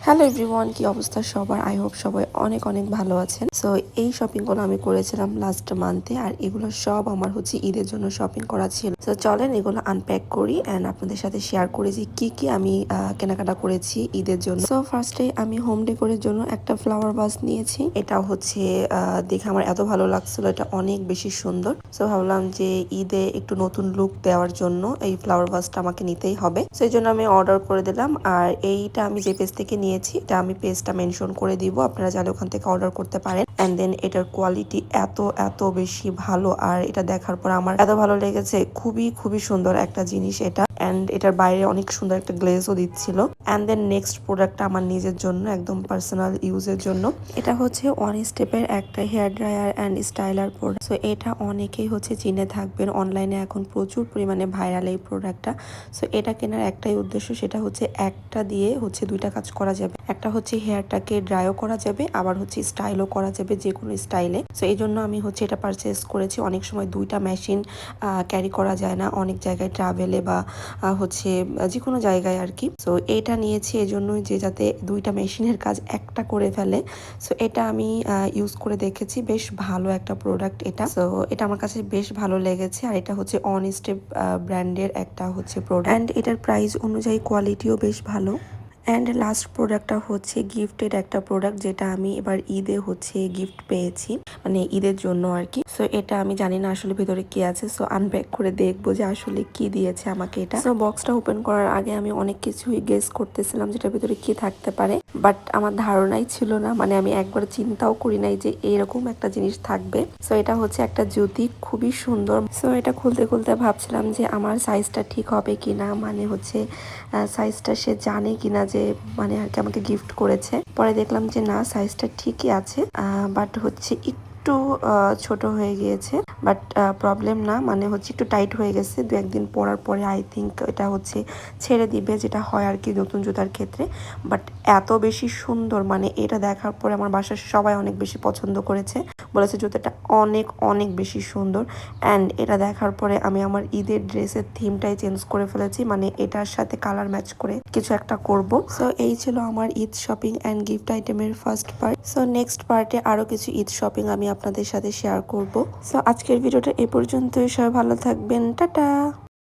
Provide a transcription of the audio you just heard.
Hello everyone, কি অবস্থা সবার? আই হোপ সবাই অনেক অনেক ভালো আছেন। সো এই শপিংগুলো আমি করেছিলাম লাস্ট মান্থে, আর এগুলো সব আমার হচ্ছে ঈদের জন্য শপিং করা ছিল। সো চলেন এগুলো আনপ্যাক করি অ্যান্ড আপনাদের সাথে শেয়ার করি যে কি কি আমি কেনাকাটা করেছি ঈদের জন্য। সো ফার্স্টে আমি হোম ডেকোরের জন্য একটা ফ্লাওয়ার ভাস নিয়েছি। এটা হচ্ছে দেখে আমার এত ভালো লাগছিল, এটা অনেক বেশি সুন্দর। সো ভাবলাম যে ঈদে একটু নতুন লুক দেওয়ার জন্য এই ফ্লাওয়ার ভাসটা আমাকে নিতেই হবে। সেই জন্য আমি অর্ডার করে দিলাম। আর এইটা আমি যে পেজ থেকে নিয়েছি, এটা আমি পেজটা মেনশন করে দিব, আপনারা চাইলে ওখান থেকে অর্ডার করতে পারেন। এন্ড দেন এটার কোয়ালিটি এত এত বেশি ভালো, আর এটা দেখার পর আমার এত ভালো লেগেছে। খুবই খুবই সুন্দর একটা জিনিস এটা। এন্ড এটার বাইরে অনেক সুন্দর একটা গ্লেজও দিচ্ছিল। এন্ড দেন নেক্সট প্রোডাক্টটা আমার নিজের জন্য, একদম পার্সোনাল ইউজের জন্য। এটা হচ্ছে ওয়ান স্টেপের একটা hair dryer and styler product. So এটা অনেকেই হচ্ছে চিনে থাকবেন, অনলাইনে এখন প্রচুর পরিমাণে ভাইরাল এই প্রোডাক্টটা। সো এটা কেনার একটাই উদ্দেশ্য, সেটা হচ্ছে একটা দিয়ে হচ্ছে দুইটা কাজ করা যাবে। একটা হচ্ছে হেয়ারটাকে ড্রাইও করা যাবে, আবার হচ্ছে স্টাইলও করা যাবে, যে কোনো স্টাইলে। সো এই জন্য আমি হচ্ছে এটা পারচেস করেছি। অনেক সময় দুইটা মেশিন ক্যারি করা যায় না অনেক জায়গায় ট্রাভেলে বা হচ্ছে যে কোনো জায়গায় আর কি। সো এটা নিয়েছি এই জন্যই যে যাতে দুইটা মেশিনের কাজ একটা করে ফেলে। সো এটা আমি ইউজ করে দেখেছি, বেশ ভালো একটা প্রোডাক্ট এটা। সো এটা আমার কাছে বেশ ভালো লেগেছে। আর এটা হচ্ছে অন স্টেপ ব্র্যান্ডের একটা হচ্ছে প্রোডাক্ট, অ্যান্ড এটার প্রাইস অনুযায়ী কোয়ালিটিও বেশ ভালো। অ্যান্ড লাস্ট প্রোডাক্টটা হচ্ছে গিফটেড একটা প্রোডাক্ট, যেটা আমি এবার ঈদে হচ্ছে গিফট পেয়েছি, মানে ঈদের জন্য আর কি। সো এটা আমি জানি না আসলে ভিতরে কি আছে। সো আনপ্যাক করে দেখবো যে আসলে কি দিয়েছে আমাকে এটা। সো বক্সটা ওপেন করার আগে আমি অনেক কিছুই গেস করতেছিলাম যেটার ভিতরে কি থাকতে পারে, বাট আমার ধারণাই ছিল না, মানে আমি একবার চিন্তাও করি নাই যে এরকম একটা জিনিস থাকবে। সো এটা হচ্ছে একটা জুতি, খুবই সুন্দর। সো এটা খুলতে খুলতে ভাবছিলাম যে আমার সাইজটা ঠিক হবে কিনা, মানে হচ্ছে সাইজটা সে জানে কিনা যে মানে আর কি আমাকে গিফট করেছে। পরে দেখলাম যে না, সাইজটা ঠিকই আছে, বাট হচ্ছে একটু ছোট হয়ে গিয়েছে। বাট প্রবলেম না, মানে হচ্ছে একটু টাইট হয়ে গেছে। দু একদিন পরার পরে আই থিঙ্ক এটা হচ্ছে ছেড়ে দিবে, যেটা হয় আর কি নতুন জুতার ক্ষেত্রে। বাট এত বেশি সুন্দর, মানে এটা দেখার পরে আমার বাসার সবাই অনেক বেশি পছন্দ করেছে, বলেছে জুতাটা অনেক অনেক বেশি সুন্দর। অ্যান্ড এটা দেখার পরে আমি আমার ঈদের ড্রেসের থিমটাই চেঞ্জ করে ফেলেছি, মানে এটার সাথে কালার ম্যাচ করে কিছু একটা করব। সো এই ছিল আমার ঈদ শপিং অ্যান্ড গিফট আইটেমের ফার্স্ট পার্ট। সো নেক্সট পার্টে আরো কিছু ঈদ শপিং আমি আপনাদের সাথে শেয়ার করব। সো আজকের ভিডিওটা এ পর্যন্তই। সবাই ভালো থাকবেন, টাটা।